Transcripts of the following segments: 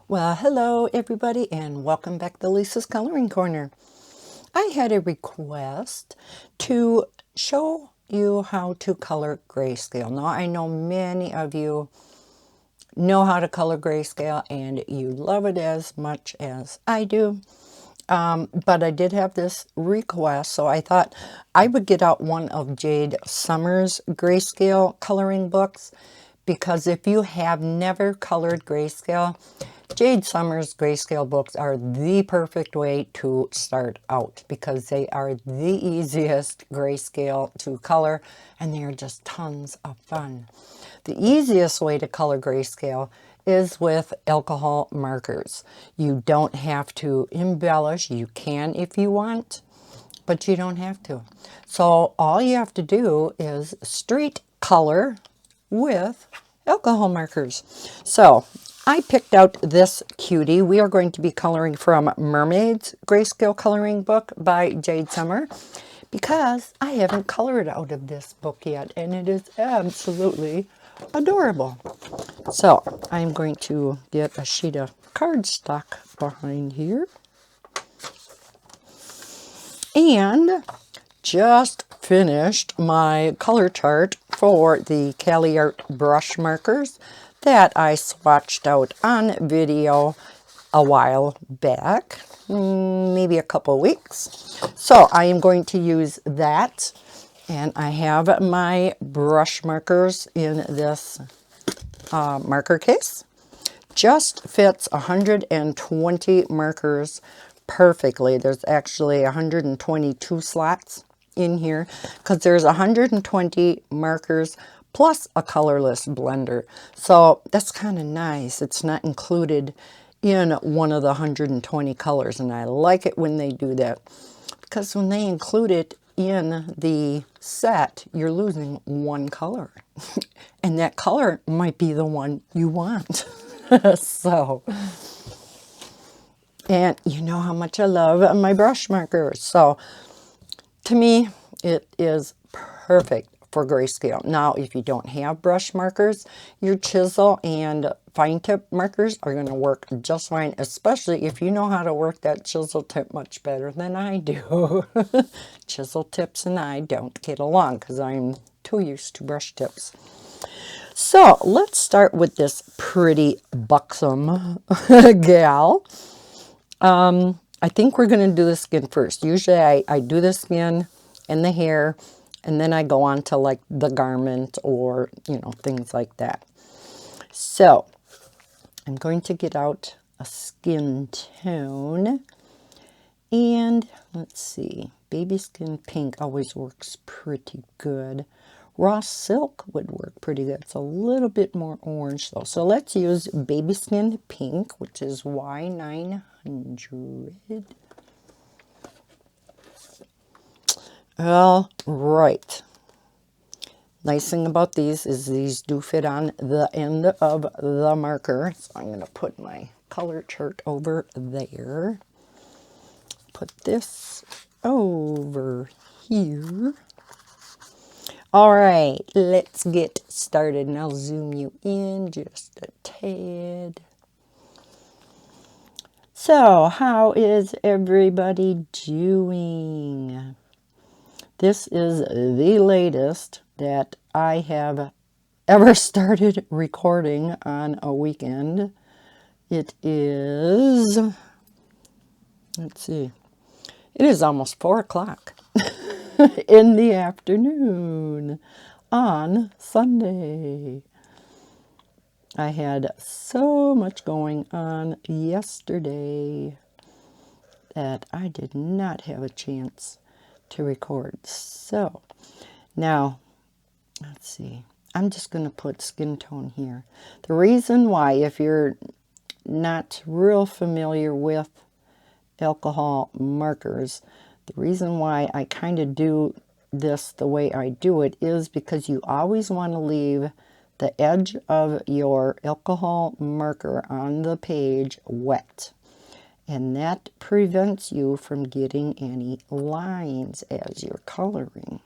Well, hello everybody and welcome back to Lisa's Coloring Corner. I had a request to show you how to color grayscale. Now, I know many of you know how to color grayscale and you love it as much as I do. But I did have this request, so I thought I would get out one of Jade Summer's grayscale coloring books, because if you have never colored grayscale, Jade Summer's grayscale books are the perfect way to start out, because they are the easiest grayscale to color and they are just tons of fun. The easiest way to color grayscale is with alcohol markers. You don't have to embellish. You can if you want, but you don't have to. So all you have to do is street color with alcohol markers. So I picked out this cutie. We are going to be coloring from Mermaids Grayscale Coloring Book by Jade Summer, because I haven't colored out of this book yet, and it is absolutely adorable. So I'm going to get a sheet of cardstock behind here. And just finished my color chart for the Caliart brush markers that I swatched out on video a while back, maybe a couple weeks. So I am going to use that, and I have my brush markers in this marker case. Just fits 120 markers perfectly. There's actually 122 slots in here because there's 120 markers plus a colorless blender. So that's kind of nice. It's not included in one of the 120 colors, and I like it when they do that, because when they include it in the set, you're losing one color. And that color might be the one you want. So, and you know how much I love my brush markers. So, to me, it is perfect for grayscale. Now, if you don't have brush markers, your chisel and fine tip markers are going to work just fine, especially if you know how to work that chisel tip much better than I do. Chisel tips and I don't get along because I'm too used to brush tips. So let's start with this pretty buxom gal. I think we're going to do the skin first. Usually I do the skin and the hair, and then I go on to like the garment or, you know, things like that. So I'm going to get out a skin tone, and let's see, baby skin pink always works pretty good. Raw silk would work pretty good. It's a little bit more orange though. So let's use baby skin pink, which is Y900. All right. Nice thing about these is these do fit on the end of the marker. So I'm going to put my color chart over there. Put this over here. All right, let's get started, and I'll zoom you in just a tad. So, how is everybody doing? This is the latest that I have ever started recording on a weekend. It is, let's see, it is almost 4 o'clock in the afternoon on Sunday. I had so much going on yesterday that I did not have a chance to record. So now, let's see, I'm just going to put skin tone here. The reason why, if you're not real familiar with alcohol markers, the reason why I kind of do this the way I do it is because you always want to leave the edge of your alcohol marker on the page wet. And that prevents you from getting any lines as you're coloring.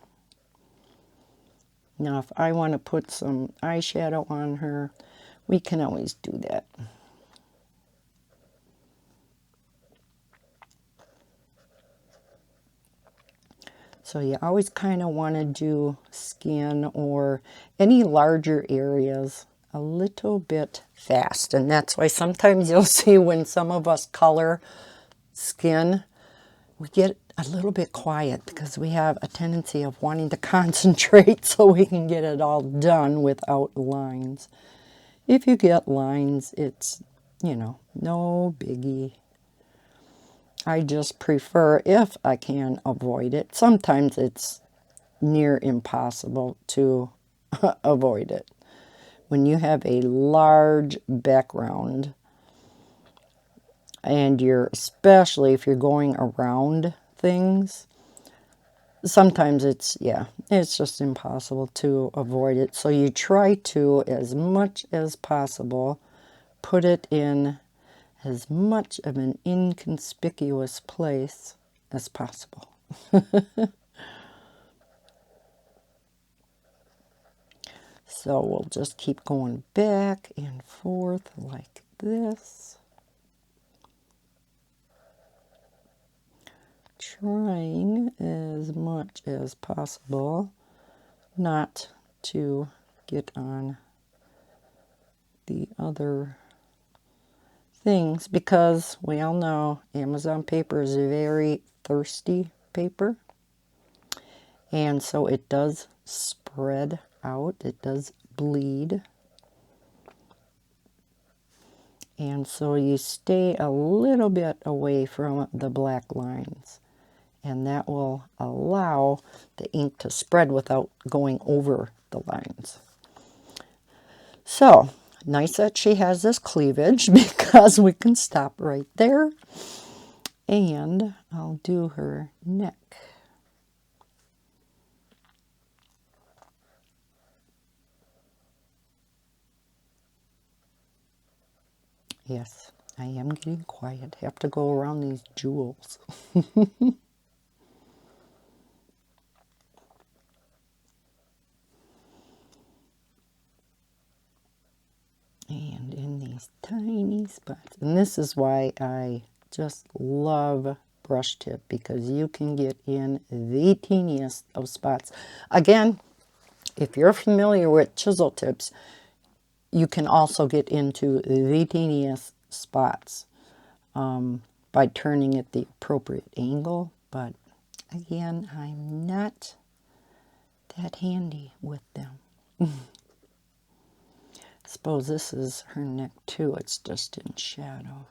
Now, if I want to put some eyeshadow on her, we can always do that. So you always kind of want to do skin or any larger areas a little bit fast. And that's why sometimes you'll see when some of us color skin, we get a little bit quiet because we have a tendency of wanting to concentrate so we can get it all done without lines. If you get lines, it's, you know, no biggie. I just prefer, if I can avoid it. Sometimes it's near impossible to avoid it. When you have a large background, and especially if you're going around things, sometimes it's just impossible to avoid it. So you try to, as much as possible, put it in as much of an inconspicuous place as possible. So we'll just keep going back and forth like this, trying as much as possible not to get on the other things, because we all know Amazon paper is a very thirsty paper, and so it does spread out, it does bleed, and so you stay a little bit away from the black lines, and that will allow the ink to spread without going over the lines. So nice that she has this cleavage because we can stop right there. And I'll do her neck. Yes, I am getting quiet. Have to go around these jewels. And in these tiny spots. And this is why I just love brush tip, because you can get in the teeniest of spots. Again, if you're familiar with chisel tips, you can also get into the teeniest spots by turning it the appropriate angle. But again, I'm not that handy with them. Suppose this is her neck too. It's just in shadow.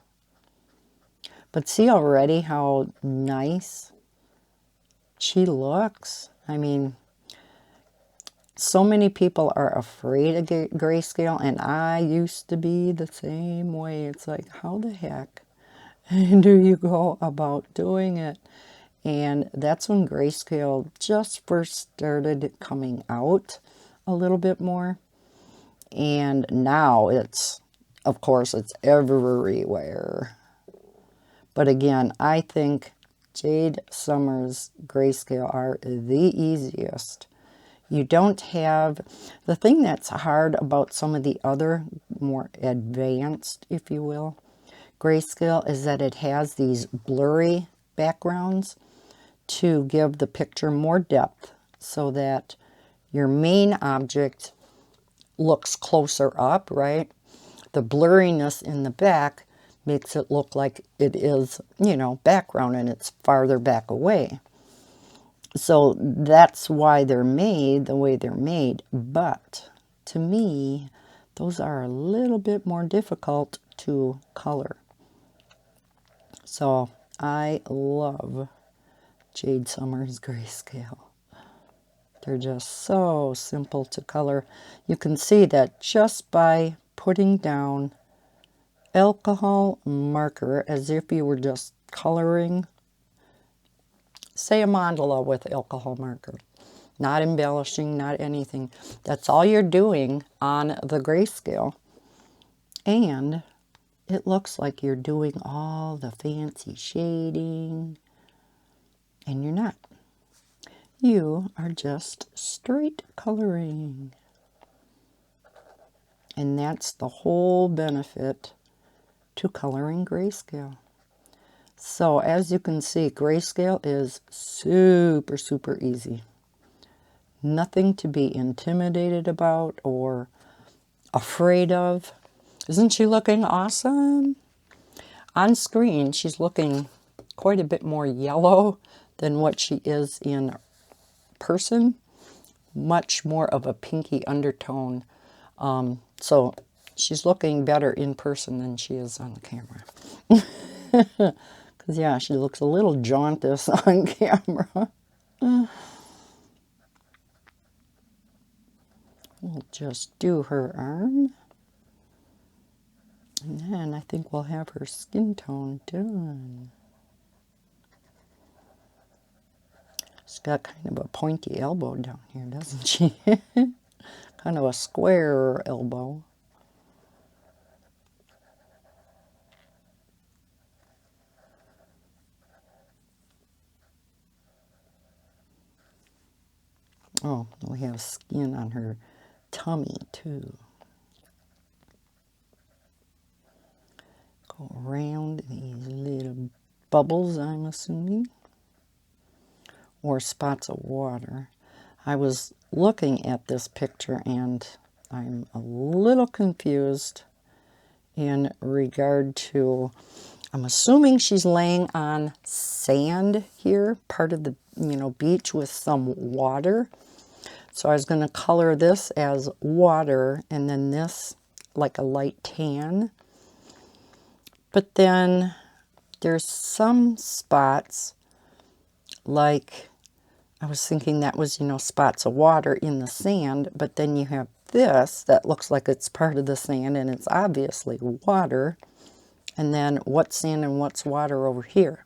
But see already how nice she looks? I mean, so many people are afraid of grayscale, and I used to be the same way. It's like, how the heck do you go about doing it? And that's when grayscale just first started coming out a little bit more. And now it's, of course, it's everywhere. But again, I think Jade Summer's grayscale are the easiest. You don't have, the thing that's hard about some of the other more advanced, if you will, grayscale is that it has these blurry backgrounds to give the picture more depth so that your main object looks closer up, right? The blurriness in the back makes it look like it is, you know, background, and it's farther back away. So that's why they're made the way they're made. But to me, those are a little bit more difficult to color. So I love Jade Summer's grayscale. They're just so simple to color. You can see that just by putting down alcohol marker, as if you were just coloring, say, a mandala with alcohol marker. Not embellishing, not anything. That's all you're doing on the grayscale. And it looks like you're doing all the fancy shading. And you're not. You are just straight coloring. And that's the whole benefit to coloring grayscale. So as you can see, grayscale is super, super easy. Nothing to be intimidated about or afraid of. Isn't she looking awesome? On screen, she's looking quite a bit more yellow than what she is in person. Much more of a pinky undertone. So she's looking better in person than she is on the camera. Because, yeah, she looks a little jaundiced on camera. We'll just do her arm. And then I think we'll have her skin tone done. She's got kind of a pointy elbow down here, doesn't she? Kind of a square elbow. Oh, we have skin on her tummy too. Go around these little bubbles, I'm assuming, or spots of water. I was looking at this picture and I'm a little confused in regard to, I'm assuming she's laying on sand here, part of the beach with some water. So I was going to color this as water and then this like a light tan. But then there's some spots, like I was thinking that was, spots of water in the sand, but then you have this that looks like it's part of the sand and it's obviously water. And then what's sand and what's water over here?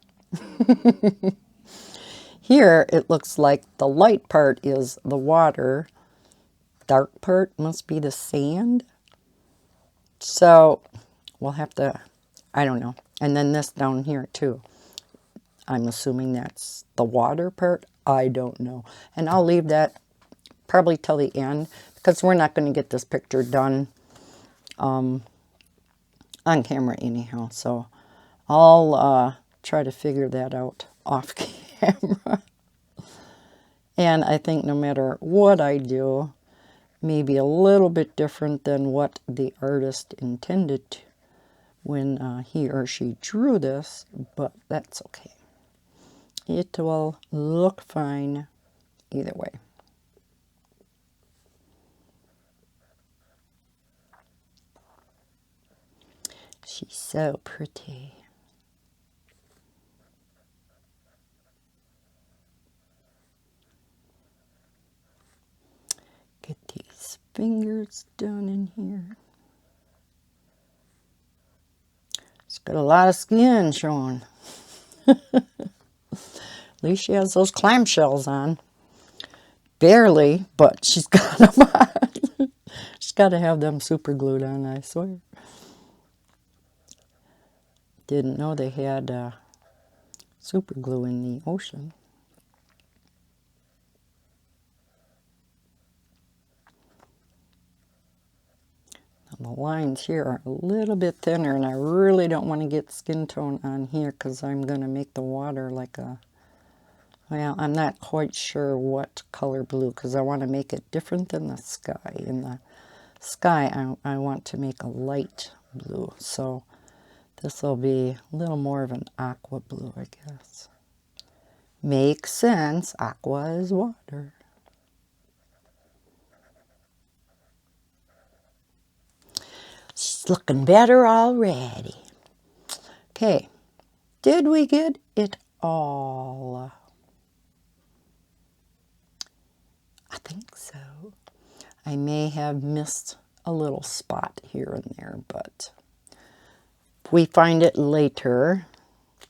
Here it looks like the light part is the water, dark part must be the sand. So we'll have to, I don't know. And then this down here too. I'm assuming that's the water part. I don't know. And I'll leave that probably till the end because we're not going to get this picture done on camera anyhow. So I'll try to figure that out off camera. And I think no matter what I do, maybe a little bit different than what the artist intended when he or she drew this, but that's okay. It will look fine either way. She's so pretty. Get these fingers done in here. It's got a lot of skin showing. At least she has those clamshells on. Barely, but she's got them on. She's got to have them super glued on, I swear. Didn't know they had super glue in the ocean. The lines here are a little bit thinner, and I really don't want to get skin tone on here because I'm going to make the water like a, well, I'm not quite sure what color blue because I want to make it different than the sky. In the sky, I want to make a light blue, so this will be a little more of an aqua blue, I guess. Makes sense. Aqua is water. She's looking better already. Okay, did we get it all? I think so. I may have missed a little spot here and there, but if we find it later,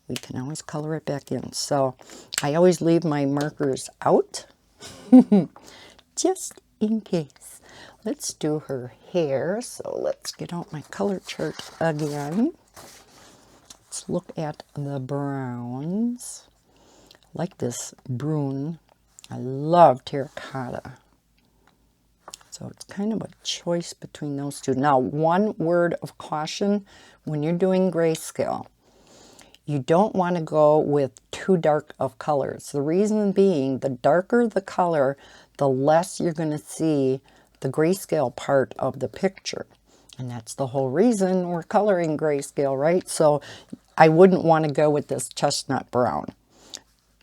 we can always color it back in. So I always leave my markers out, just in case. Let's do her hair. So let's get out my color chart again. Let's look at the browns. I like this brune. I love terracotta. So it's kind of a choice between those two. Now, one word of caution when you're doing grayscale. You don't want to go with too dark of colors. The reason being, the darker the color, the less you're going to see the grayscale part of the picture. And that's the whole reason we're coloring grayscale, right? So I wouldn't want to go with this chestnut brown.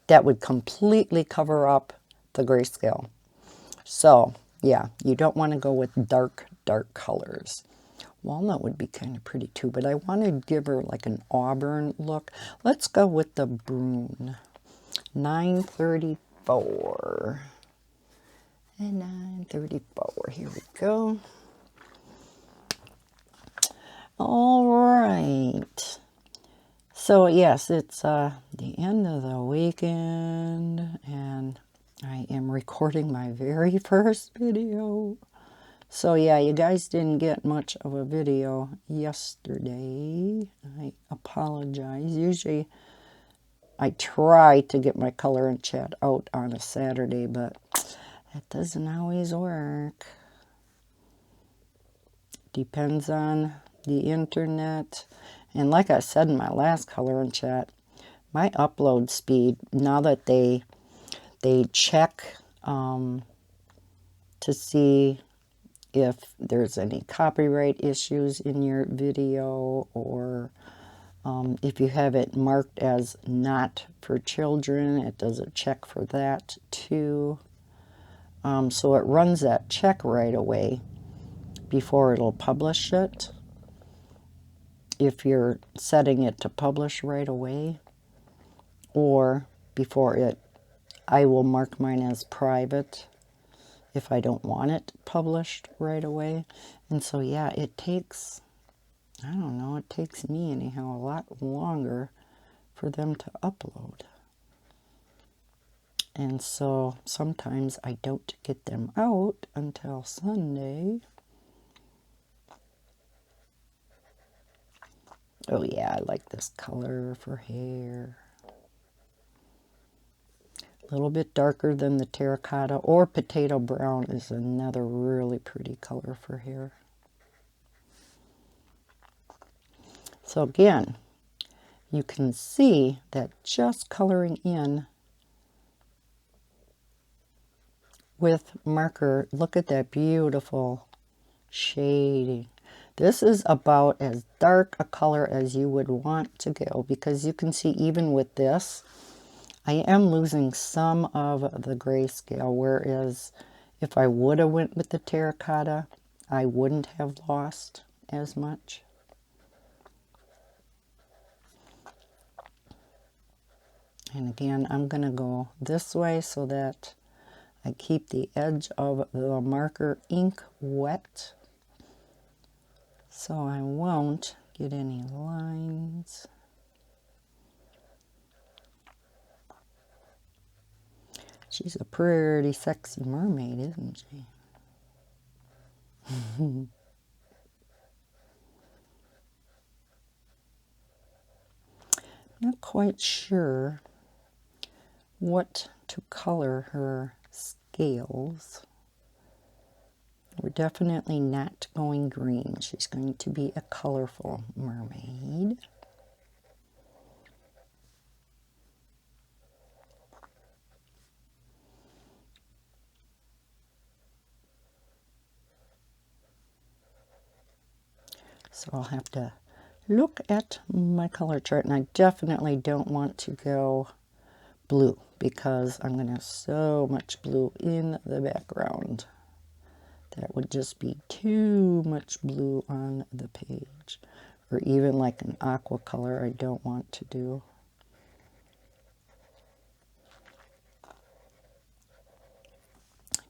That would completely cover up the grayscale. So yeah, you don't want to go with dark colors. Walnut would be kind of pretty too, but I want to give her like an auburn look. Let's go with the Brune. 934. And 934. Here we go. All right. So yes, it's the end of the weekend, and I am recording my very first video. So yeah, you guys didn't get much of a video yesterday. I apologize. Usually I try to get my color and chat out on a Saturday, but that doesn't always work. Depends on the internet. And like I said in my last color and chat, my upload speed, now that they check to see if there's any copyright issues in your video, or if you have it marked as not for children, it does a check for that too. So it runs that check right away before it'll publish it. If you're setting it to publish right away, or before it, I will mark mine as private if I don't want it published right away. And so yeah, it takes, I don't know, it takes me anyhow a lot longer for them to upload. And so sometimes I don't get them out until Sunday. Oh yeah, I like this color for hair. A little bit darker than the terracotta, or potato brown is another really pretty color for hair. So again, you can see that just coloring in with marker, look at that beautiful shading. This is about as dark a color as you would want to go, because you can see even with this, I am losing some of the grayscale, whereas if I would have went with the terracotta, I wouldn't have lost as much. And again, I'm going to go this way so that I keep the edge of the marker ink wet, so I won't get any lines. She's a pretty sexy mermaid, isn't she? Not quite sure what to color her scales. We're definitely not going green. She's going to be a colorful mermaid. So I'll have to look at my color chart, and I definitely don't want to go blue because I'm going to have so much blue in the background. That would just be too much blue on the page. Or even like an aqua color I don't want to do. I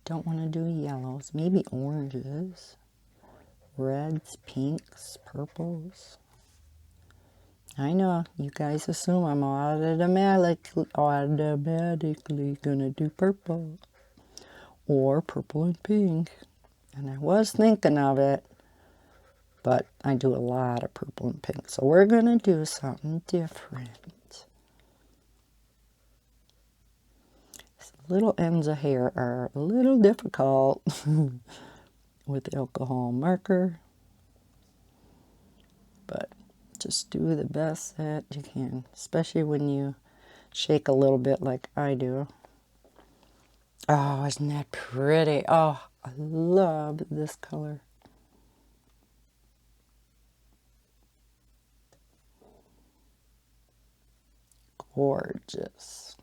don't want to do yellows, maybe oranges. Reds, pinks, purples. I know, you guys assume I'm automatically gonna do purple. Or purple and pink. And I was thinking of it, but I do a lot of purple and pink. So we're gonna do something different. These little ends of hair are a little difficult with alcohol marker, but just do the best that you can, especially when you shake a little bit like I do. Oh, isn't that pretty? Oh, I love this color. Gorgeous.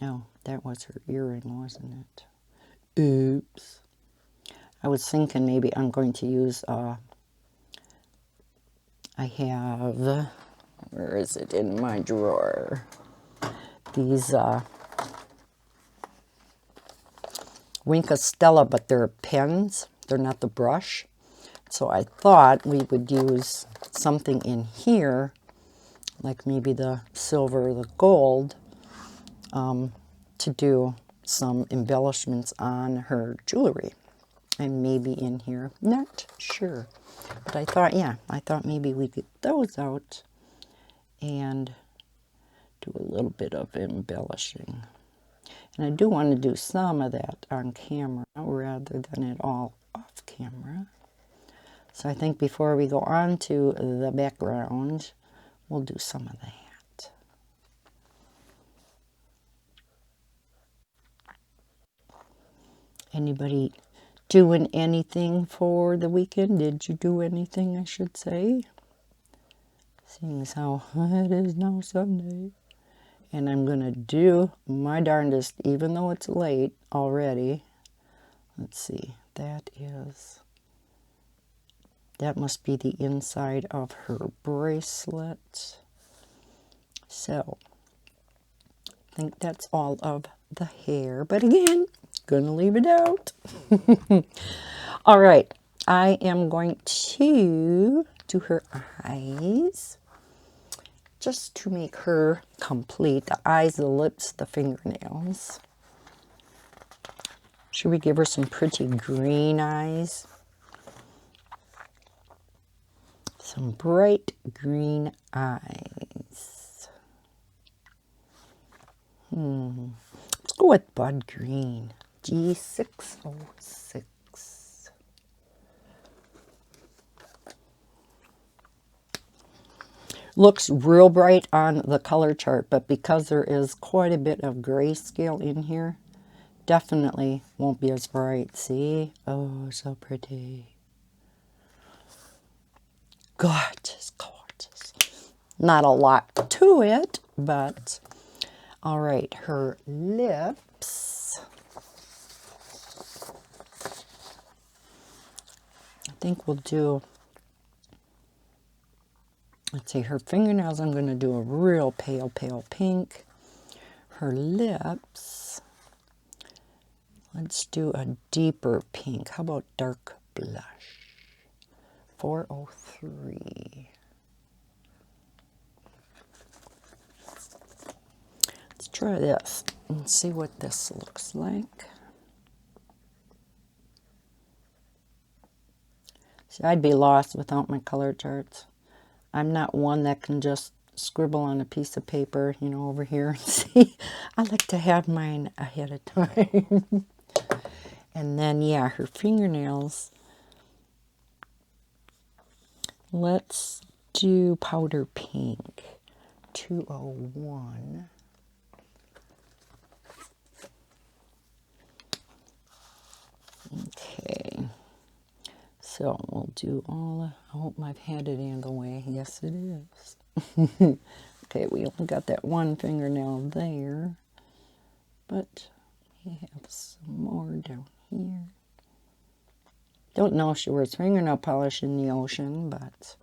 Oh, that was her earring, wasn't it? Oops. I was thinking maybe I'm going to use, I have, where is it in my drawer? These Wink of Stella, but they're pens. They're not the brush. So I thought we would use something in here, like maybe the silver or the gold, to do some embellishments on her jewelry. And maybe in here, not sure. But I thought, yeah, I thought maybe we get those out and do a little bit of embellishing. And I do want to do some of that on camera rather than it all off camera. So I think before we go on to the background, we'll do some of that. Anybody doing anything for the weekend? Did you do anything, I should say? Seeing as how it is now Sunday. And I'm going to do my darndest, even though it's late already. Let's see, that must be the inside of her bracelet. So, I think that's all of the hair. But again, gonna leave it out. All right, I am going to do her eyes, just to make her complete. The eyes, the lips, the fingernails. Should we give her some pretty green eyes? Some bright green eyes. Let's go with Bud Green. G606. Looks real bright on the color chart, but because there is quite a bit of grayscale in here, definitely won't be as bright. See? Oh, so pretty. Gorgeous, gorgeous. Not a lot to it, but all right, her lips. I think we'll do, let's see, her fingernails, I'm going to do a real pale, pale pink. Her lips, let's do a deeper pink. How about dark blush? 403. Let's try this and see what this looks like. See, I'd be lost without my color charts. I'm not one that can just scribble on a piece of paper, you know, over here and see. I like to have mine ahead of time. And then, yeah, her fingernails. Let's do powder pink. 201. Okay. So we'll do all, I hope I've had it in the way. Yes, it is. Okay, we only got that one fingernail there, but we have some more down here. Don't know if she wears fingernail polish in the ocean, but,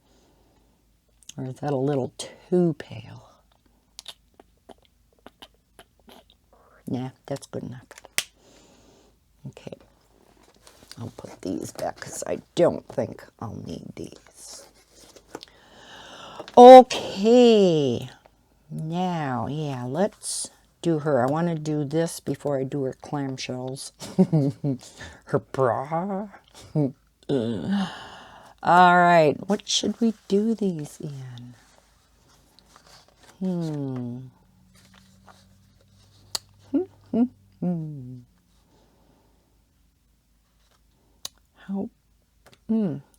or is that a little too pale? Nah, that's good enough. Okay. I'll put these back because I don't think I'll need these. Okay. Now, yeah, let's do her. I want to do this before I do her clamshells. Her bra. All right. What should we do these in?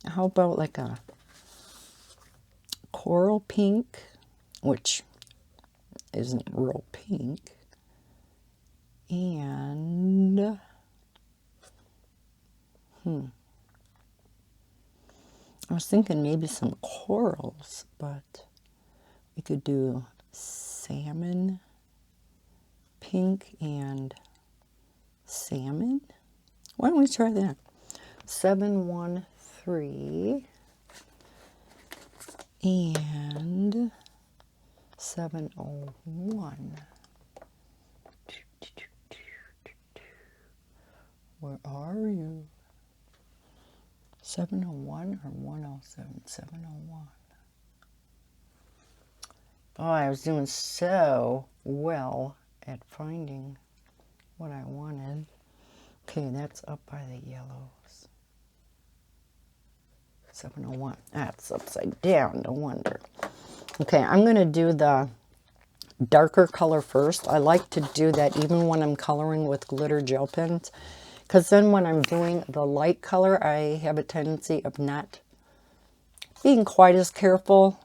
How about like a coral pink, which isn't real pink, and I was thinking maybe some corals, but we could do salmon pink and salmon. Why don't we try that? 713 and 701. Where are you? 701 or 107? 701. Oh, I was doing so well at finding what I wanted. Okay, that's up by the yellows. 701. That's upside down, no wonder. Okay, I'm going to do the darker color first. I like to do that even when I'm coloring with glitter gel pens, because then when I'm doing the light color, I have a tendency of not being quite as careful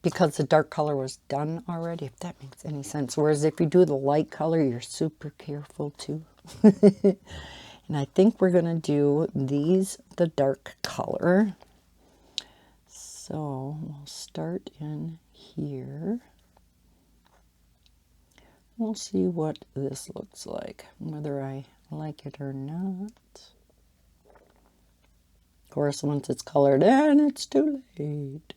because the dark color was done already, if that makes any sense. Whereas if you do the light color, you're super careful too. And I think we're going to do these the dark color. So we'll start in here. We'll see what this looks like, whether I like it or not. Of course, once it's colored in, it's too late.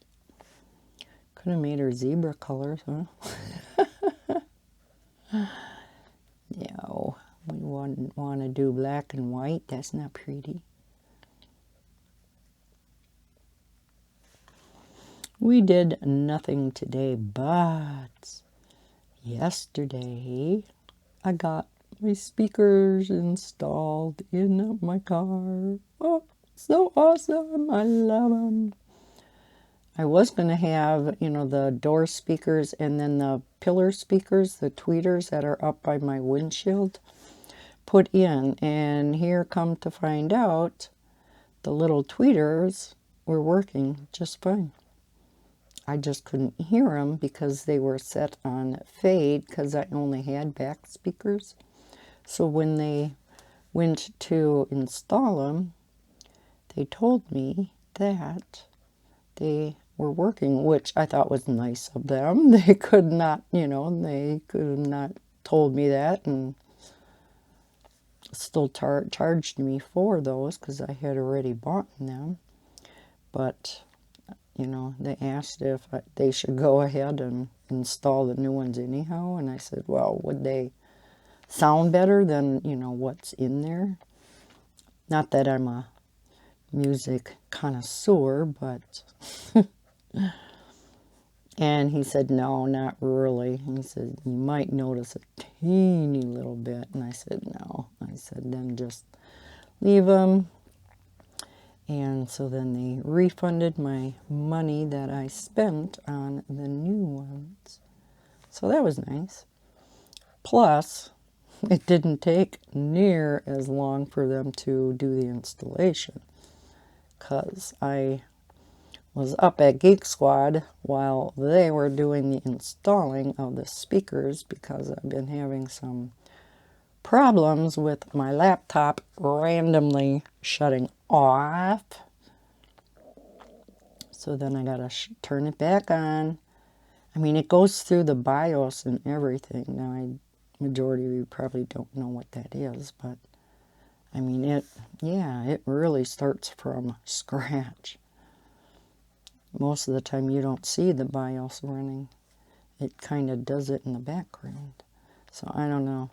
Could have made her zebra colors, huh? No, we wouldn't want to do black and white. That's not pretty. We did nothing today, but yesterday I got my speakers installed in my car. Oh, so awesome. I love them. I was going to have, you know, the door speakers and then the pillar speakers, the tweeters that are up by my windshield, put in. And here come to find out, the little tweeters were working just fine. I just couldn't hear them because they were set on fade because I only had back speakers. So when they went to install them, they told me that they were working, which I thought was nice of them. They could not, you know, they could have not told me that and still charged me for those because I had already bought them. But, you know, they asked if they should go ahead and install the new ones anyhow. And I said, well, would they sound better than, you know, what's in there? Not that I'm a music connoisseur, but... And he said, no, not really. He said, you might notice a teeny little bit. And I said, no. I said, then just leave them. And so then they refunded my money that I spent on the new ones. So that was nice. Plus, it didn't take near as long for them to do the installation, because I was up at Geek Squad while they were doing the installing of the speakers, because I've been having some problems with my laptop randomly shutting off. So then I gotta turn it back on. I mean, it goes through the BIOS and everything. Now, majority of you probably don't know what that is, but I mean, it really starts from scratch. Most of the time you don't see the BIOS running. It kind of does it in the background. So I don't know.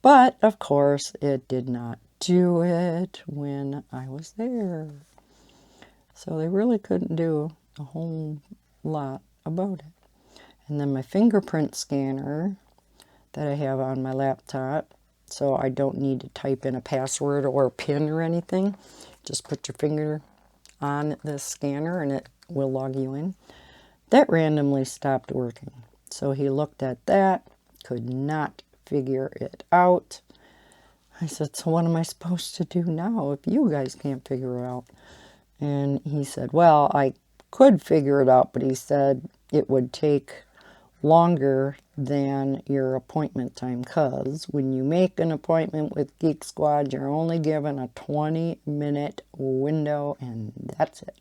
But, of course, it did not do it when I was there. So they really couldn't do a whole lot about it. And then my fingerprint scanner that I have on my laptop, so I don't need to type in a password or a PIN or anything. Just put your finger on the scanner and it will log you in. That randomly stopped working. So he looked at that, could not figure it out. I said, so what am I supposed to do now if you guys can't figure it out? And he said, well, I could figure it out, but he said it would take longer than your appointment time, because when you make an appointment with Geek Squad, you're only given a 20-minute window, and that's it.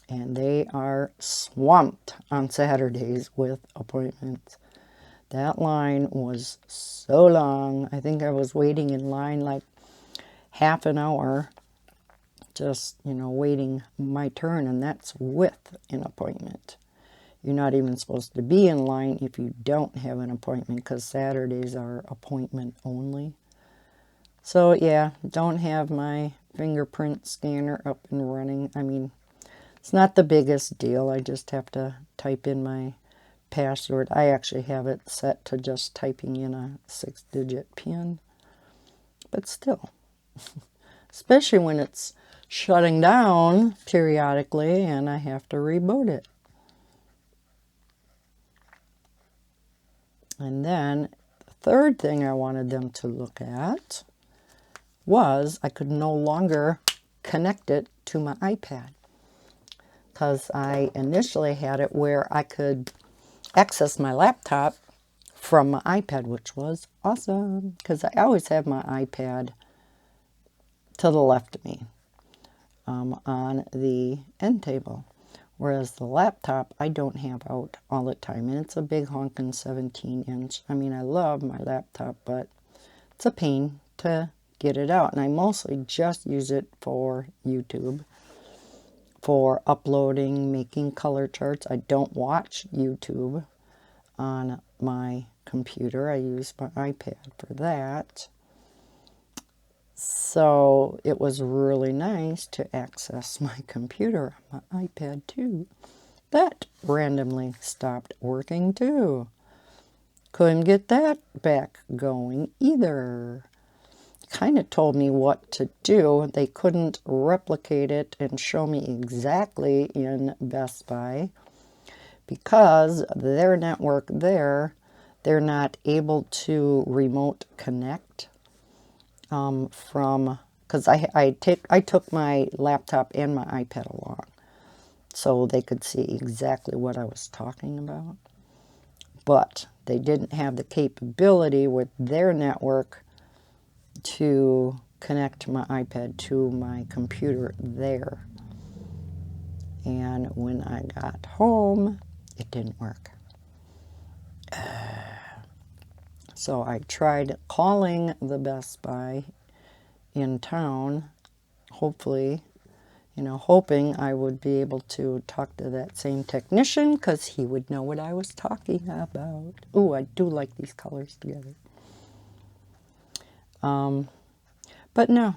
And they are swamped on Saturdays with appointments. That line was so long. I think I was waiting in line like half an hour, just, waiting my turn, and that's with an appointment. You're not even supposed to be in line if you don't have an appointment, because Saturdays are appointment only. So yeah, don't have my fingerprint scanner up and running. I mean, it's not the biggest deal. I just have to type in my password. I actually have it set to just typing in a 6-digit PIN. But still, especially when it's shutting down periodically and I have to reboot it. And then the third thing I wanted them to look at was I could no longer connect it to my iPad, because I initially had it where I could access my laptop from my iPad, which was awesome, because I always have my iPad to the left of me on the end table, whereas the laptop I don't have out all the time, and it's a big honking 17-inch. I mean, I love my laptop, but it's a pain to get it out, and I mostly just use it for YouTube, for uploading, making color charts. I don't watch YouTube on my computer. I use my iPad for that. So it was really nice to access my computer on my iPad too. That randomly stopped working too. Couldn't get that back going either. Kind of told me what to do. They couldn't replicate it and show me exactly in Best Buy, because their network there, they're not able to remote connect because I took my laptop and my iPad along so they could see exactly what I was talking about. But they didn't have the capability with their network to connect my iPad to my computer there. And when I got home, it didn't work. So I tried calling the Best Buy in town, hopefully, hoping I would be able to talk to that same technician, because he would know what I was talking about. Ooh, I do like these colors together. But no,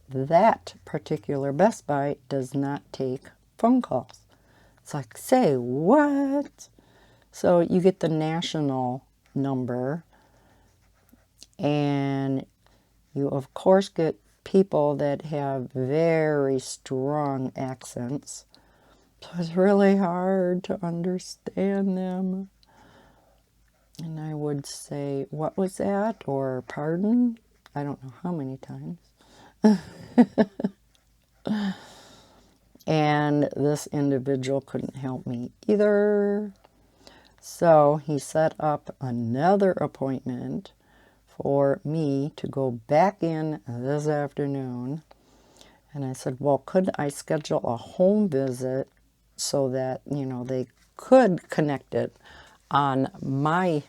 that particular Best Buy does not take phone calls. It's like, say what? So you get the national number, and you of course get people that have very strong accents. So it's really hard to understand them. And I would say, what was that? Or pardon? I don't know how many times. And this individual couldn't help me either. So he set up another appointment for me to go back in this afternoon. And I said, well, could I schedule a home visit so that, they could connect it on my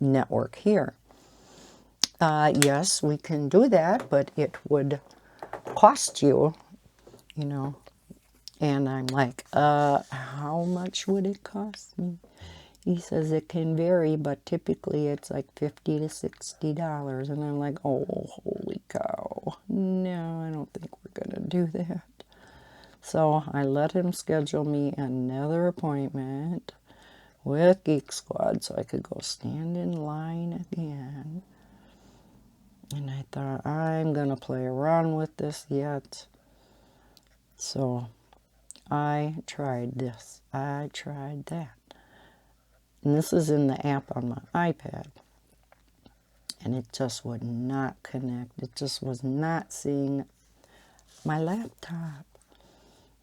network here? Yes, we can do that, but it would cost you, And I'm like, how much would it cost me? He says it can vary, but typically it's like $50 to $60. And I'm like, oh, holy cow. No, I don't think we're going to do that. So I let him schedule me another appointment with Geek Squad so I could go stand in line again. And I thought, I'm going to play around with this yet. So I tried this. I tried that. And this is in the app on my iPad. And it just would not connect. It just was not seeing my laptop.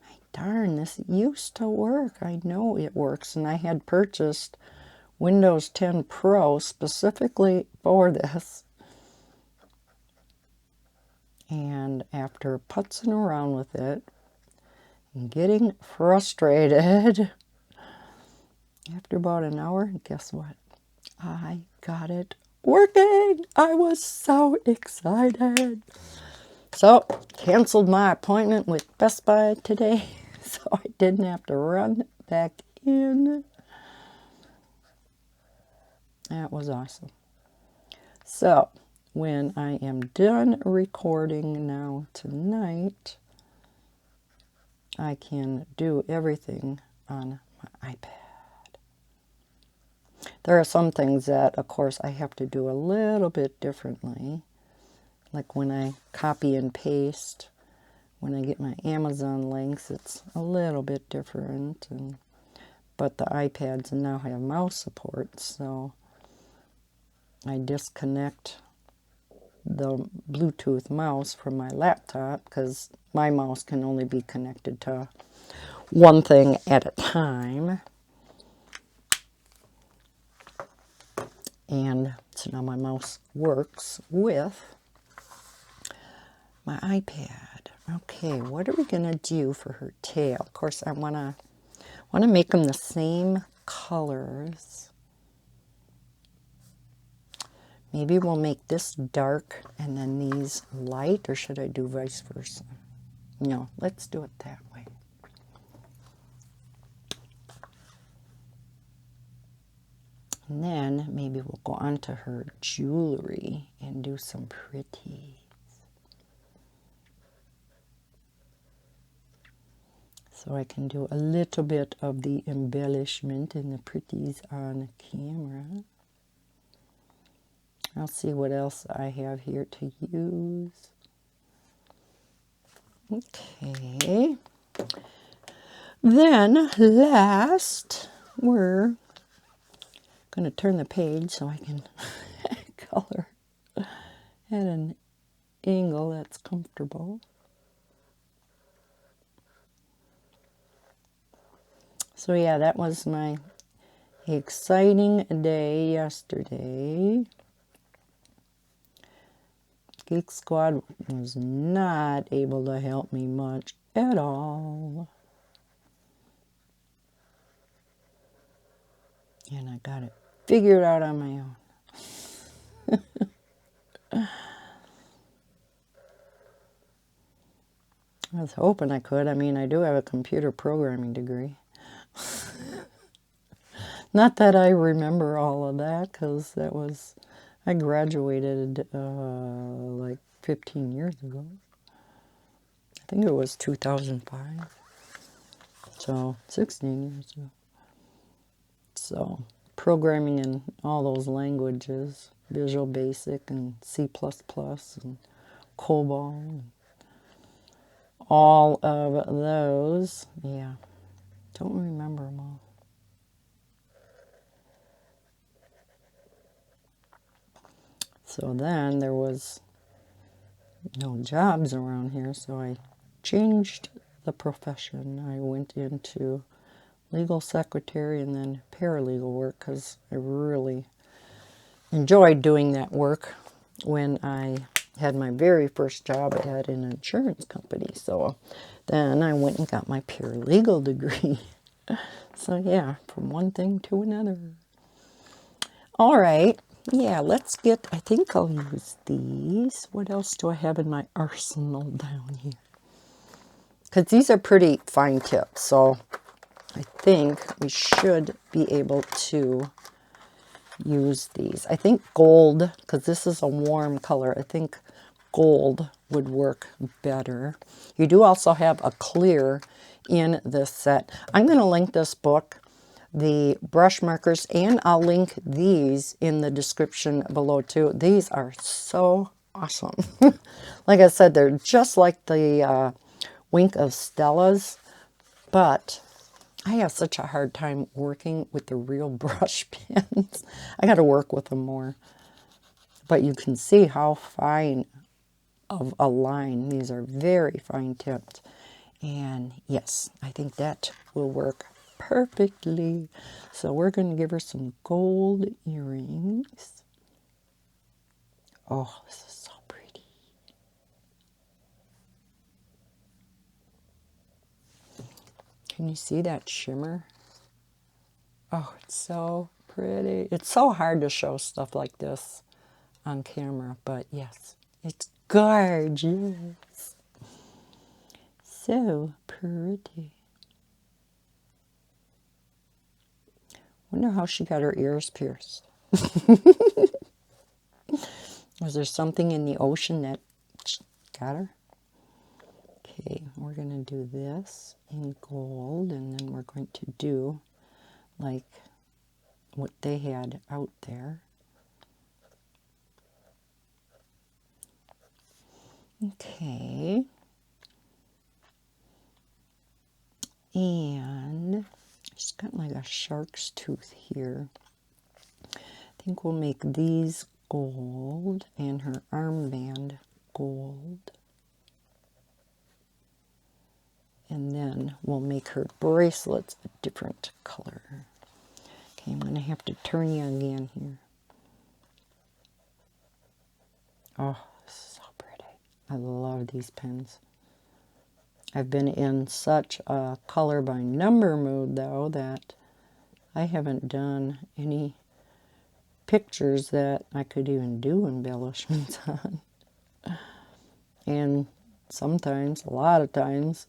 My darn, this used to work. I know it works. And I had purchased Windows 10 Pro specifically for this. And after putzing around with it and getting frustrated, after about an hour, guess what? I got it working. I was so excited. So, canceled my appointment with Best Buy today, so I didn't have to run back in. That was awesome. So, when I am done recording now tonight, I can do everything on my iPad. There are some things that, of course, I have to do a little bit differently. Like when I copy and paste, when I get my Amazon links, it's a little bit different. But the iPads now have mouse support, so I disconnect the Bluetooth mouse from my laptop because my mouse can only be connected to one thing at a time. And so now my mouse works with my iPad. Okay, what are we going to do for her tail? Of course, I want to make them the same colors. Maybe we'll make this dark and then these light, or should I do vice versa? No, let's do it that way. And then maybe we'll go on to her jewelry and do some pretties. So I can do a little bit of the embellishment and the pretties on camera. I'll see what else I have here to use. Okay. Then last, we're going to turn the page so I can color at an angle that's comfortable. So yeah, that was my exciting day yesterday. Geek Squad was not able to help me much at all. And I got it figured out on my own. I was hoping I could. I mean, I do have a computer programming degree. Not that I remember all of that, because that was, I graduated like 15 years ago. I think it was 2005. So, 16 years ago. So, programming in all those languages, Visual Basic and C++ and COBOL, and all of those. Yeah, don't remember them all. So then there was no jobs around here, so I changed the profession. I went into legal secretary and then paralegal work because I really enjoyed doing that work when I had my very first job at an insurance company. So then I went and got my paralegal degree. So yeah, from one thing to another. All right. Yeah, let's get, I think I'll use these. What else do I have in my arsenal down here? Because these are pretty fine tips, so I think we should be able to use these. I think gold, because this is a warm color, I think gold would work better. You do also have a clear in this set. I'm going to link this book, the brush markers, and I'll link these in the description below too. These are so awesome. Like I said, they're just like the Wink of Stella's, but I have such a hard time working with the real brush pens. I got to work with them more. But you can see how fine of a line. These are very fine tipped. And yes, I think that will work perfectly. So we're going to give her some gold earrings. Oh, this is so pretty. Can you see that shimmer? Oh, it's so pretty. It's so hard to show stuff like this on camera, but yes, it's gorgeous. So pretty. Wonder how she got her ears pierced. Was there something in the ocean that got her? Okay, we're going to do this in gold, and then we're going to do like what they had out there. Okay. And she's got like a shark's tooth here. I think we'll make these gold and her armband gold. And then we'll make her bracelets a different color. Okay, I'm going to have to turn you again here. Oh, this is so pretty. I love these pens. I've been in such a color by number mood though that I haven't done any pictures that I could even do embellishments on. And sometimes, a lot of times,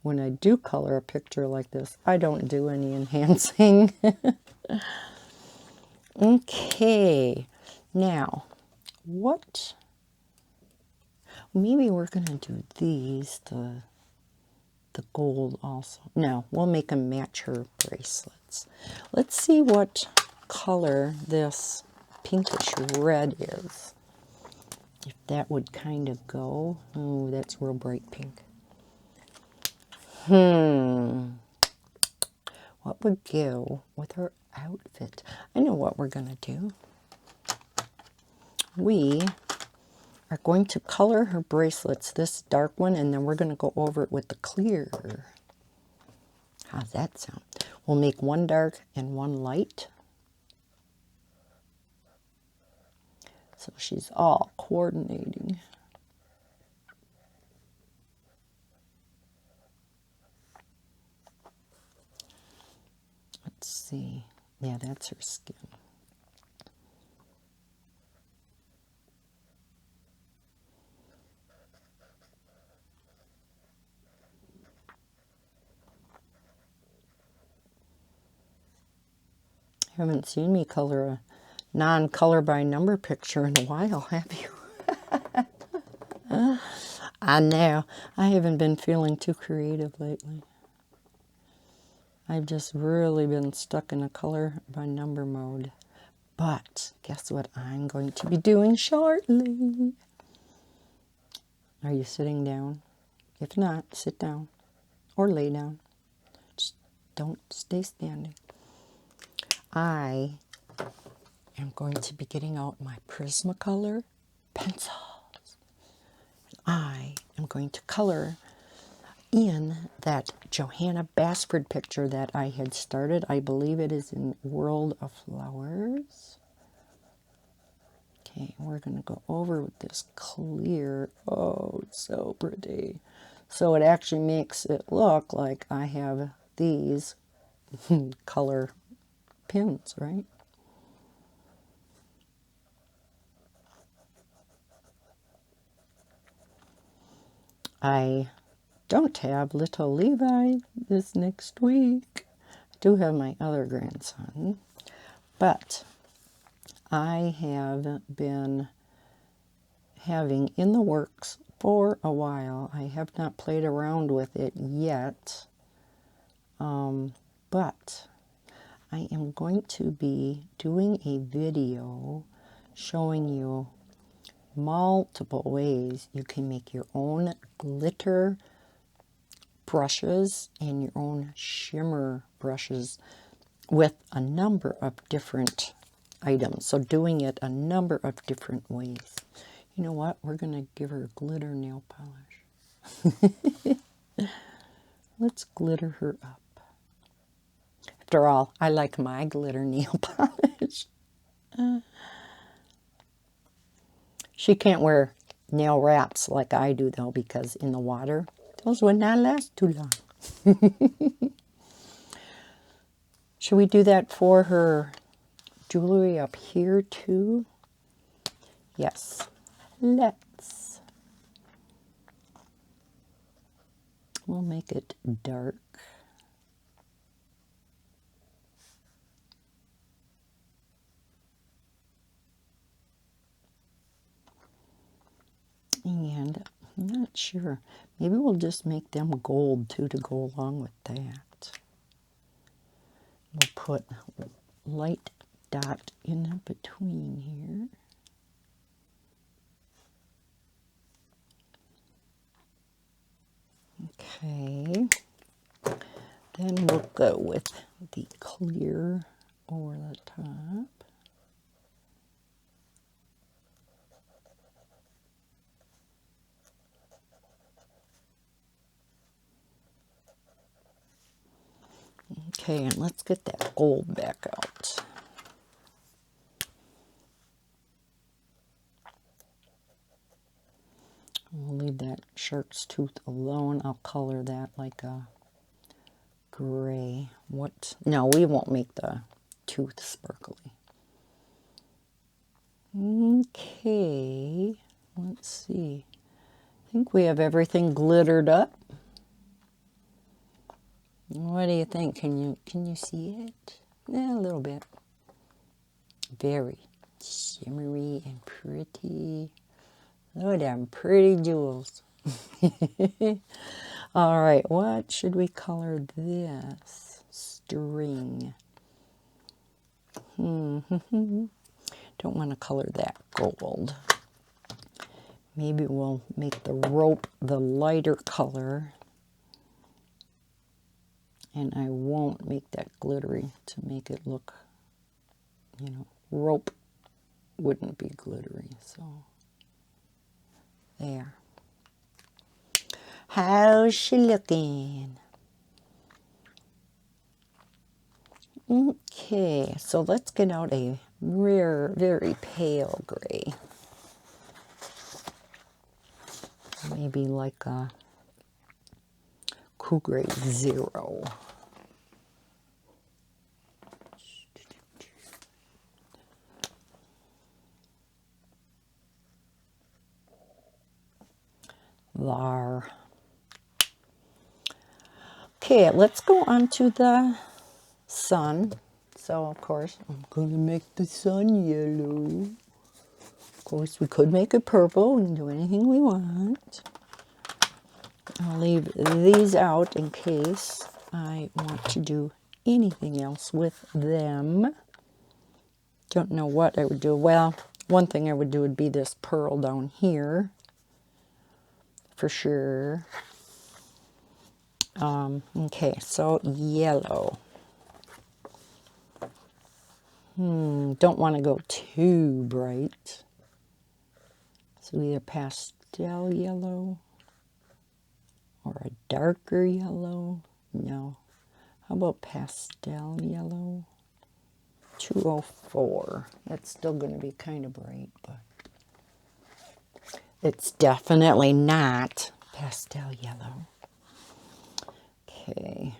when I do color a picture like this, I don't do any enhancing. Okay, now, what? Maybe we're going to do these, the gold also. No, we'll make them match her bracelets. Let's see what color this pinkish red is. If that would kind of go. Oh, that's real bright pink. What would go with her outfit? I know what we're going to do. We are going to color her bracelets, this dark one, and then we're going to go over it with the clear. How's that sound? We'll make one dark and one light. So she's all coordinating. Let's see. Yeah, that's her skin. Haven't seen me color a non-color by number picture in a while, have you? I know. I haven't been feeling too creative lately. I've just really been stuck in a color by number mode. But guess what I'm going to be doing shortly? Are you sitting down? If not, sit down or lay down. Just don't stay standing. I am going to be getting out my Prismacolor pencils. I am going to color in that Johanna Basford picture that I had started. I believe it is in World of Flowers. Okay, we're going to go over with this clear. Oh, it's so pretty. So it actually makes it look like I have these color pins, right? I don't have little Levi this next week. I do have my other grandson, but I have been having in the works for a while. I have not played around with it yet, but I am going to be doing a video showing you multiple ways you can make your own glitter brushes and your own shimmer brushes with a number of different items. So doing it a number of different ways. You know what? We're going to give her glitter nail polish. Let's glitter her up. After all, I like my glitter nail polish. She can't wear nail wraps like I do, though, because in the water, those would not last too long. Should we do that for her jewelry up here, too? Yes. Let's. We'll make it dark. And I'm not sure. Maybe we'll just make them gold, too, to go along with that. We'll put a light dot in between here. Okay. Then we'll go with the clear over the top. Okay, and let's get that gold back out. We'll leave that shark's tooth alone. I'll color that like a gray. What? No, we won't make the tooth sparkly. Okay, let's see. I think we have everything glittered up. What do you think? Can you see it? Yeah, a little bit. Very shimmery and pretty. Look at them pretty jewels. All right, what should we color this? String. Don't want to color that gold. Maybe we'll make the rope the lighter color. And I won't make that glittery to make it look, you know, rope wouldn't be glittery, so there. How's she looking? Okay, so let's get out a rare, very pale gray. Maybe like a Cool Gray 0. There. Okay, let's go on to the sun. So, of course, I'm going to make the sun yellow. Of course, we could make it purple. We can do anything we want. I'll leave these out in case I want to do anything else with them. Don't know what I would do. Well, one thing I would do would be this pearl down here. For sure. Okay, so yellow. Don't want to go too bright. So either pastel yellow or a darker yellow. No. How about pastel yellow? 204. That's still going to be kind of bright, but it's definitely not pastel yellow. Okay.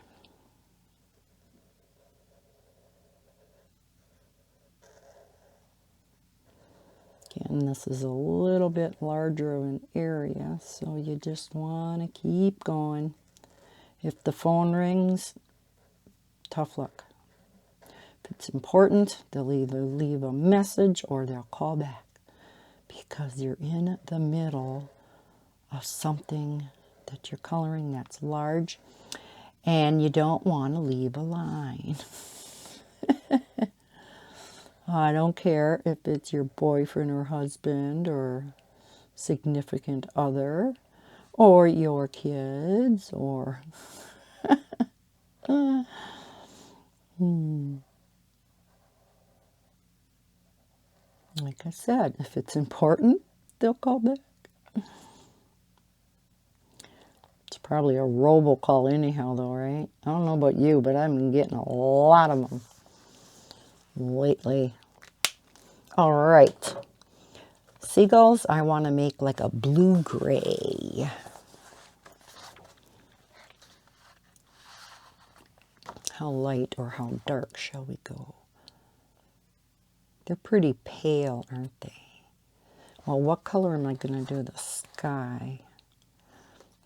Again, this is a little bit larger of an area, so you just want to keep going. If the phone rings, tough luck. If it's important, they'll either leave a message or they'll call back because you're in the middle of something that you're coloring that's large and you don't want to leave a line. I don't care if it's your boyfriend or husband or significant other or your kids or Like I said, if it's important, they'll call back. It's Probably a robocall anyhow, though, right? I don't know about you, but I've been getting a lot of them lately. All right. Seagulls, I want to make like a blue-gray. How light or how dark shall we go? They're pretty pale, aren't they? Well, what color am I going to do the sky?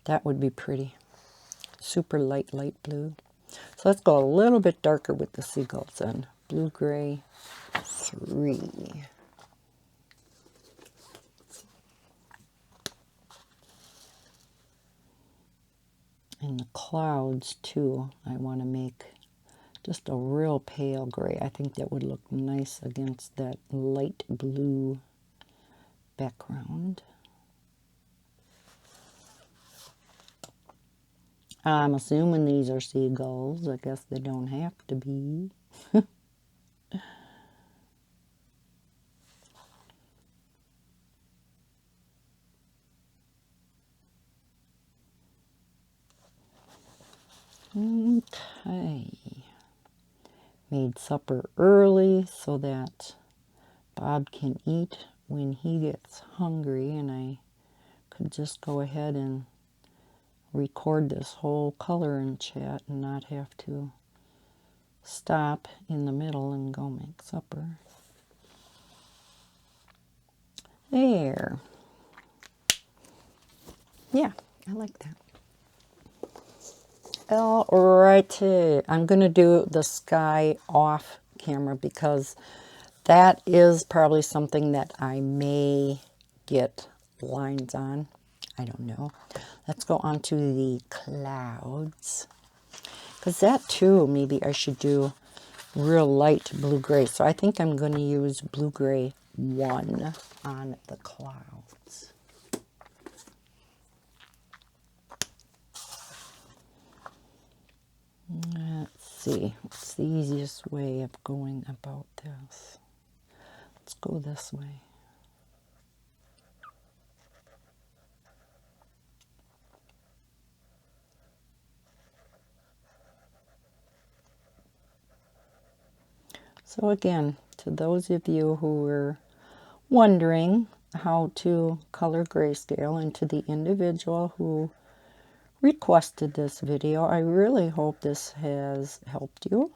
That would be pretty. Super light, light blue. So let's go a little bit darker with the seagulls then. Blue-gray 3. And the clouds, too, I want to make just a real pale gray. I think that would look nice against that light blue background. I'm assuming these are seagulls. I guess they don't have to be. Okay. Made supper early so that Bob can eat when he gets hungry, and I could just go ahead and record this whole coloring chat and not have to stop in the middle and go make supper. There. Yeah, I like that. Alrighty, I'm going to do the sky off camera because that is probably something that I may get lines on. I don't know. Let's go on to the clouds. Because that too, maybe I should do real light blue-gray. So I think I'm going to use blue-gray 1 on the clouds. Let's see. What's the easiest way of going about this? Let's go this way. So again, to those of you who were wondering how to color grayscale, and to the individual who requested this video, I really hope this has helped you.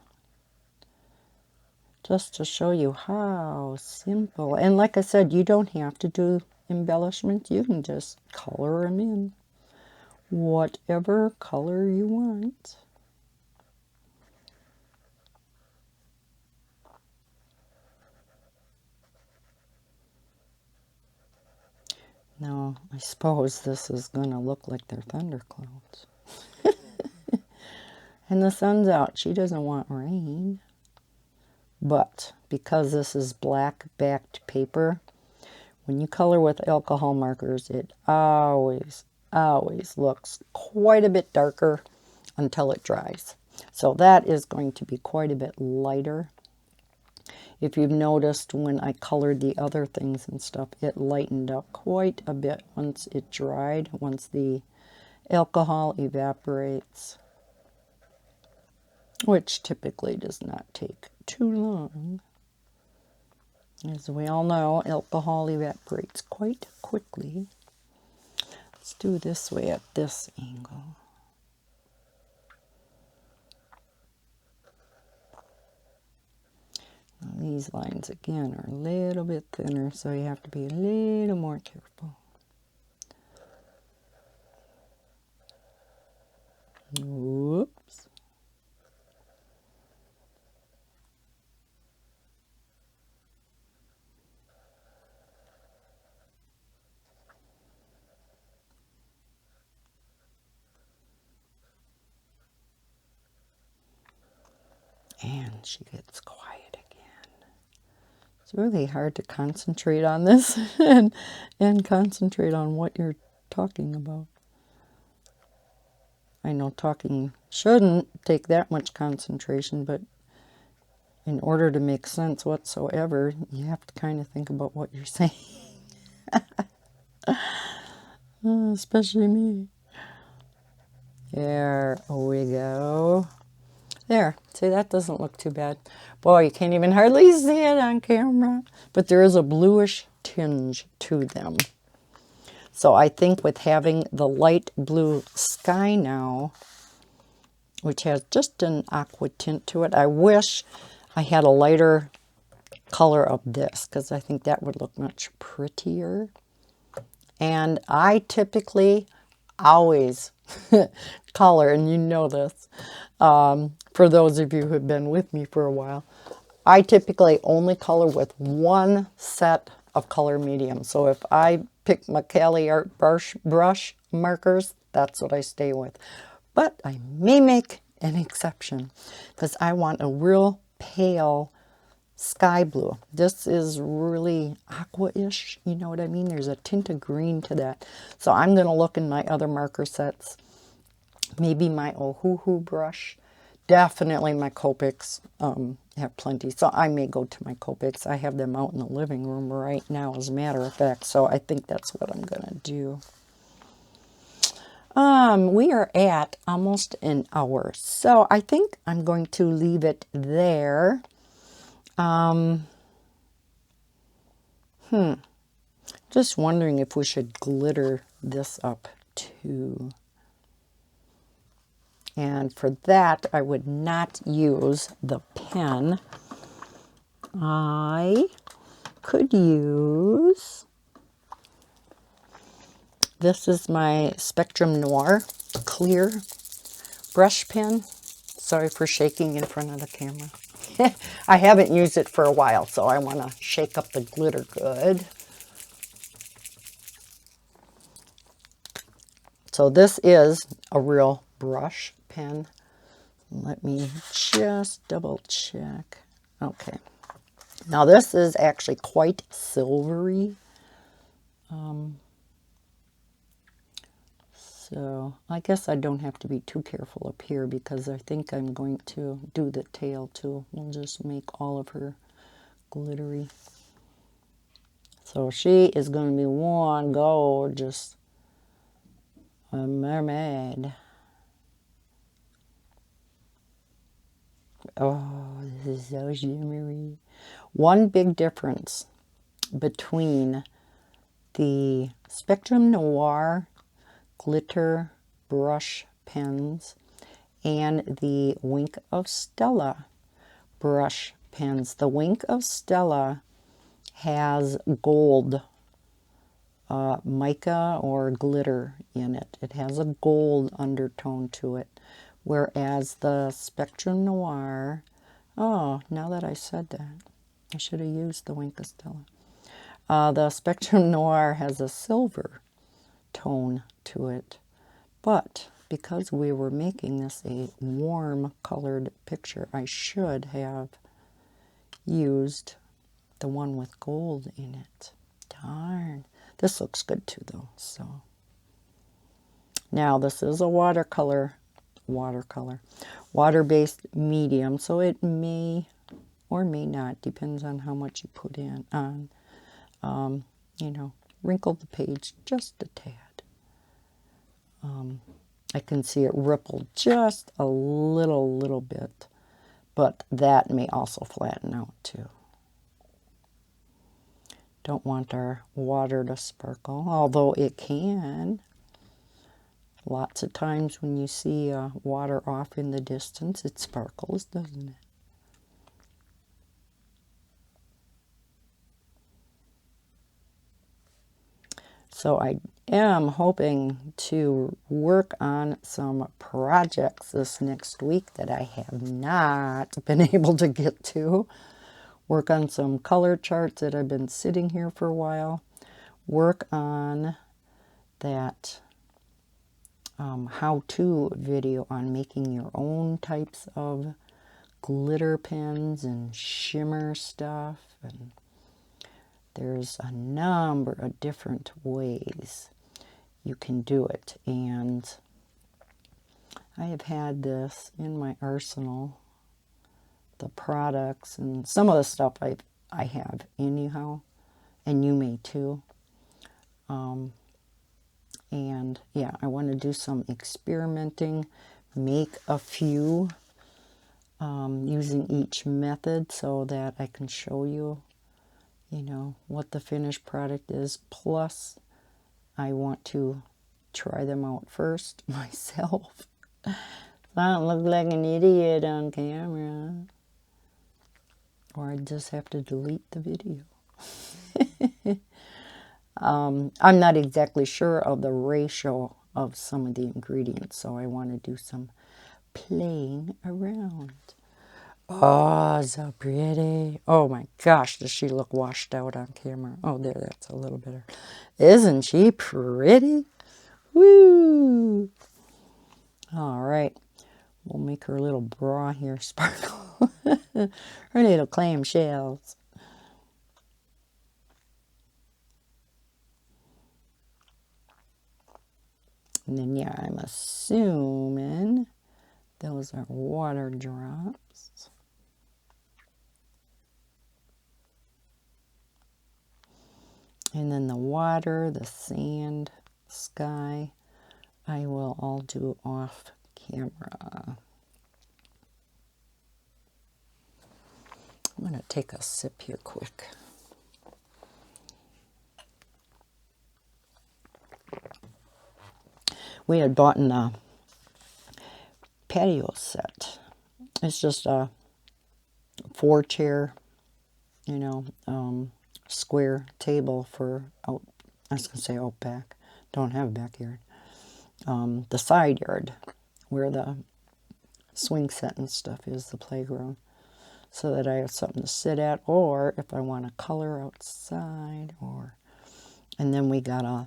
Just to show you how simple. And like I said, you don't have to do embellishments. You can just color them in whatever color you want. Now, I suppose this is going to look like they're thunderclouds. And the sun's out. She doesn't want rain. But because this is black backed paper, when you color with alcohol markers, it always looks quite a bit darker until it dries. So that is going to be quite a bit lighter. If you've noticed, when I colored the other things and stuff, it lightened up quite a bit once it dried, once the alcohol evaporates, which typically does not take too long. As we all know, alcohol evaporates quite quickly. Let's do this way at this angle. Now these lines again are a little bit thinner, so you have to be a little more careful. Whoops. And she gets quiet again. It's really hard to concentrate on this and concentrate on what you're talking about. I know talking shouldn't take that much concentration, but in order to make sense whatsoever, you have to kind of think about what you're saying. Especially me. There we go. There, see, that doesn't look too bad. Boy, you can't even hardly see it on camera, but there is a bluish tinge to them. So I think with having the light blue sky now, which has just an aqua tint to it, I wish I had a lighter color of this, because I think that would look much prettier. And I typically always color, and you know this, for those of you who have been with me for a while, I typically only color with one set of color medium. So if I pick my Caliart brush markers, that's what I stay with. But I may make an exception because I want a real pale sky blue. This is really aqua-ish, you know what I mean? There's a tint of green to that. So I'm going to look in my other marker sets. Maybe my Ohuhu brush. Definitely my Copics have plenty. So I may go to my Copics. I have them out in the living room right now, as a matter of fact. So I think that's what I'm going to do. We are at almost an hour. So I think I'm going to leave it there. Just wondering if we should glitter this up too. And for that, I would not use the pen. I could use, this is my Spectrum Noir clear brush pen. Sorry for shaking in front of the camera. I haven't used it for a while, so I want to shake up the glitter good. So this is a real brush pen. Let me just double check. Okay. Now this is actually quite silvery. So I guess I don't have to be too careful up here because I think I'm going to do the tail too. We'll just make all of her glittery. So she is going to be one gorgeous mermaid. Oh, this is so shimmery. One big difference between the Spectrum Noir glitter brush pens and the Wink of Stella brush pens. The Wink of Stella has gold mica or glitter in it. It has a gold undertone to it. Whereas the Spectrum Noir, oh, now that I said that, I should have used the Wink of Stella. The Spectrum Noir has a silver tone to it. But because we were making this a warm colored picture, I should have used the one with gold in it. Darn. This looks good too, though. So now this is a water-based medium, so it may or may not, depends on how much you put in on, you know, wrinkle the page just a tad. I can see it ripple just a little bit, but that may also flatten out too. Don't want our water to sparkle, although it can. Lots of times when you see water off in the distance, it sparkles, doesn't it? So I am hoping to work on some projects this next week that I have not been able to get to. Work on some color charts that have been sitting here for a while. Work on that how-to video on making your own types of glitter pens and shimmer stuff. And there's a number of different ways you can do it. And I have had this in my arsenal, the products and some of the stuff I have anyhow, and you may too. And yeah, I want to do some experimenting, make a few using each method so that I can show you, you know, what the finished product is. Plus, I want to try them out first myself. I don't look like an idiot on camera. Or I just have to delete the video. I'm not exactly sure of the ratio of some of the ingredients, so I want to do some playing around. Oh, so pretty. Oh my gosh, does she look washed out on camera? Oh, there, that's a little better. Isn't she pretty? Woo! All right, we'll make her little bra here sparkle. Her little clam shells. And then, yeah, I'm assuming those are water drops. And then the water, the sand, sky, I will all do off camera. I'm going to take a sip here quick. We had bought a patio set. It's just a 4-chair, you know, square table for out. I was going to say out back. Don't have a backyard. The side yard where the swing set and stuff is, the playground, so that I have something to sit at, or if I want to color outside, or, and then we got a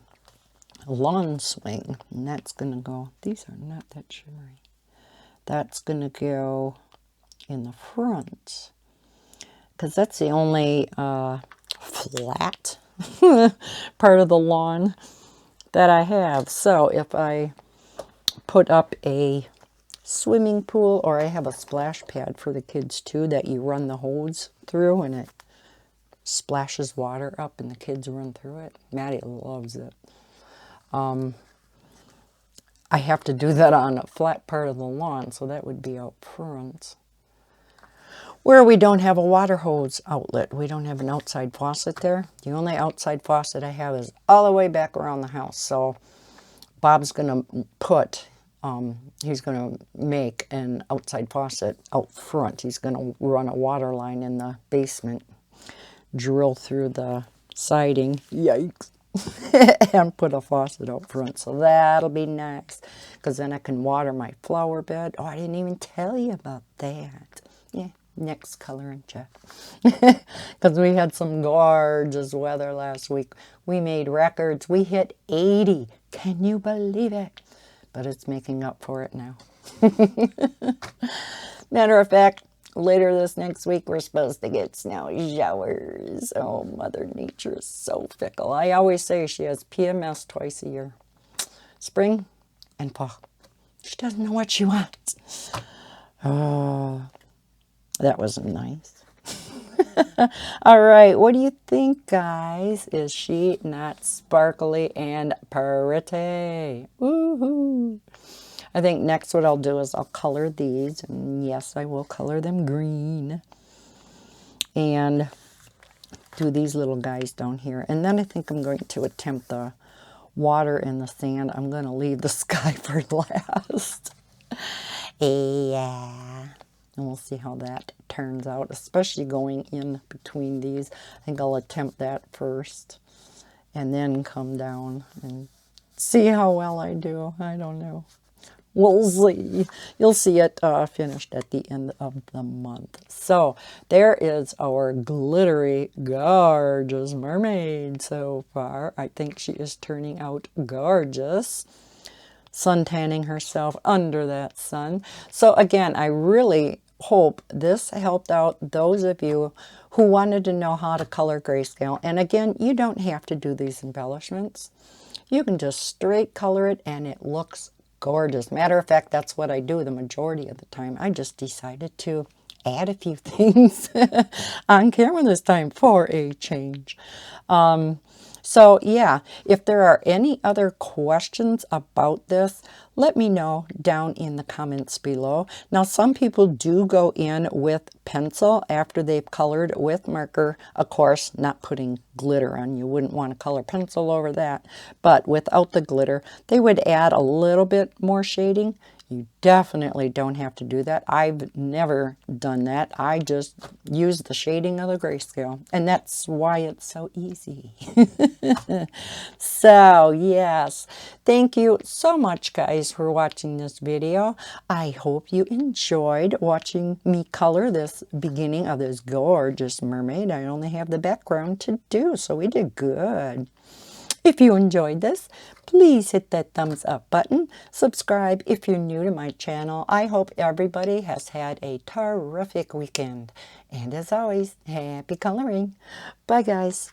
lawn swing, and that's going to go, these are not that shimmery, that's going to go in the front, because that's the only flat part of the lawn that I have. So if I put up a swimming pool, or I have a splash pad for the kids too that you run the hose through and it splashes water up and the kids run through it. Maddie loves it. I have to do that on a flat part of the lawn, so that would be out front. Where we don't have a water hose outlet. We don't have an outside faucet there. The only outside faucet I have is all the way back around the house. So Bob's going to put, he's going to make an outside faucet out front. He's going to run a water line in the basement, drill through the siding, yikes, and put a faucet out front. So that'll be nice, because then I can water my flower bed. Oh, I didn't even tell you about that. Yeah, next coloring check. Because we had some gorgeous weather last week. We made records. We hit 80. Can you believe it? But it's making up for it now. Matter of fact, later this next week, we're supposed to get snow showers. Oh, Mother Nature is so fickle. I always say she has PMS twice a year. Spring and fall. She doesn't know what she wants. Oh, that was nice. All right, what do you think, guys? Is she not sparkly and pretty? Woohoo! I think next what I'll do is I'll color these. And yes, I will color them green. And do these little guys down here. And then I think I'm going to attempt the water and the sand. I'm going to leave the sky for last. Yeah. And we'll see how that turns out, especially going in between these. I think I'll attempt that first and then come down and see how well I do. I don't know. We'll see. You'll see it finished at the end of the month. So there is our glittery, gorgeous mermaid so far. I think she is turning out gorgeous. Sun tanning herself under that sun. So again, I really hope this helped out those of you who wanted to know how to color grayscale. And again, you don't have to do these embellishments. You can just straight color it and it looks gorgeous. Matter of fact, that's what I do the majority of the time. I just decided to add a few things on camera this time for a change. So yeah, if there are any other questions about this, let me know down in the comments below. Now some people do go in with pencil after they've colored with marker. Of course, not putting glitter on. You wouldn't want to color pencil over that. But without the glitter, they would add a little bit more shading. You definitely don't have to do that. I've never done that. I just use the shading of the grayscale, and that's why it's so easy. So yes, thank you so much guys for watching this video. I hope you enjoyed watching me color this beginning of this gorgeous mermaid. I only have the background to do, so we did good. If you enjoyed this, please hit that thumbs up button. Subscribe if you're new to my channel. I hope everybody has had a terrific weekend. And as always, happy coloring. Bye guys.